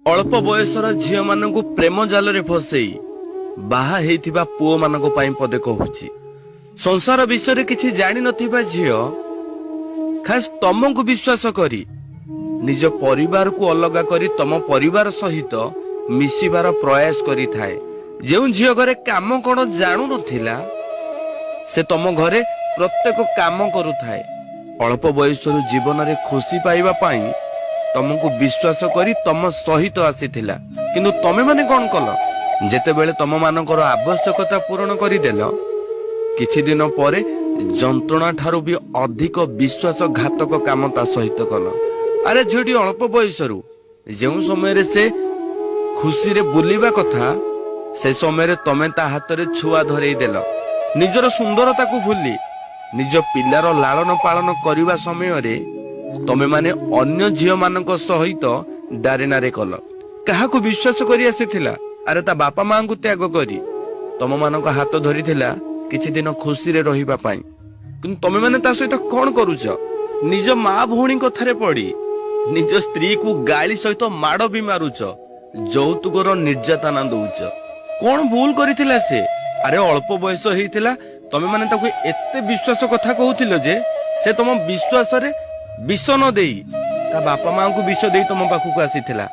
ଅଳ୍ପ ବୟସର ଝିଅ ମାନଙ୍କୁ ପ୍ରେମ ଜାଲରେ ଫସେଇ ବାହା ହେଇଥିବା ପୁଅ ମାନଙ୍କ ପାଇଁ ପଦେ କହୁଛି। ସଂସାର ବିଷୟରେ କିଛି ଜାଣିନଥିବା ଝିଅ ଖାସ୍ ତମକୁ ବିଶ୍ୱାସ କରି ନିଜ ପରିବାରକୁ ଅଲଗା କରି ତମ ପରିବାର ସହିତ ମିଶିବାର ପ୍ରୟାସ କରିଥାଏ। ଯେଉଁ ଝିଅ ଘରେ କାମ କଣ ଜାଣୁନଥିଲା ସେ ତମ ଘରେ ପ୍ରତ୍ୟେକ କାମ କରୁଥାଏ। ଅଳ୍ପ ବୟସରୁ ଜୀବନରେ ଖୁସି ପାଇବା ପାଇଁ ତମକୁ ବିଶ୍ୱାସ କରି ତମ ସହିତ ଆସିଥିଲା, କିନ୍ତୁ ତମେ ମାନେ କଣ କଲ? ଯେତେବେଳେ ତମ ମାନଙ୍କର ଆବଶ୍ୟକତା ପୂରଣ କରିଦେଲ, କିଛି ଦିନ ପରେ ଯନ୍ତ୍ରଣା ଠାରୁ ବି ଅଧିକ ବିଶ୍ୱାସଘାତକ କାମ ତା ସହିତ କଲ। ଆରେ ଝିଅଟି ଅଳ୍ପ ବୟସରୁ ଯେଉଁ ସମୟରେ ସେ ଖୁସିରେ ବୁଲିବା କଥା, ସେ ସମୟରେ ତମେ ତା ହାତରେ ଛୁଆ ଧରେଇ ଦେଲ। ନିଜର ସୁନ୍ଦରତାକୁ ଭୁଲି ନିଜ ପିଲାର ଲାଳନ ପାଳନ କରିବା ସମୟରେ ତମେ ମାନେ ଅନ୍ୟ ଝିଅ ମାନଙ୍କ ସହିତ ଡାରେନାରେ କଲ। କାହାକୁ ବିଶ୍ୱାସ କରି ଆସିଥିଲା? ଆରେ ତା ବାପା ମାଙ୍କୁ ତ୍ୟାଗ କରି ତମ ମାନଙ୍କ ହାତ ଧରିଥିଲା କିଛି ଦିନ ଖୁସିରେ ରହିବା ପାଇଁ, କିନ୍ତୁ ତମେ ମାନେ ତା ସହିତ କଣ କରୁଛ? ନିଜ ମା ଭଉଣୀ କଥାରେ ପଡି ନିଜ ସ୍ତ୍ରୀକୁ ଗାଳି ସହିତ ମାଡ ବି ମାରୁଛ, ଯୌତୁକର ନିର୍ଯାତନା ଦଉଛ। କଣ ଭୁଲ କରିଥିଲା ସେ? ଆରେ ଅଳ୍ପ ବୟସ ହେଇଥିଲା, ତମେ ମାନେ ତାକୁ ଏତେ ବିଶ୍ୱାସ କଥା କହୁଥିଲ ଯେ ସେ ତମ ବିଶ୍ୱାସରେ ବିଷ ନ ଦେଇ ତା ବାପା ମାଙ୍କୁ ବିଷ ଦେଇ ତମ ପାଖକୁ ଆସିଥିଲା।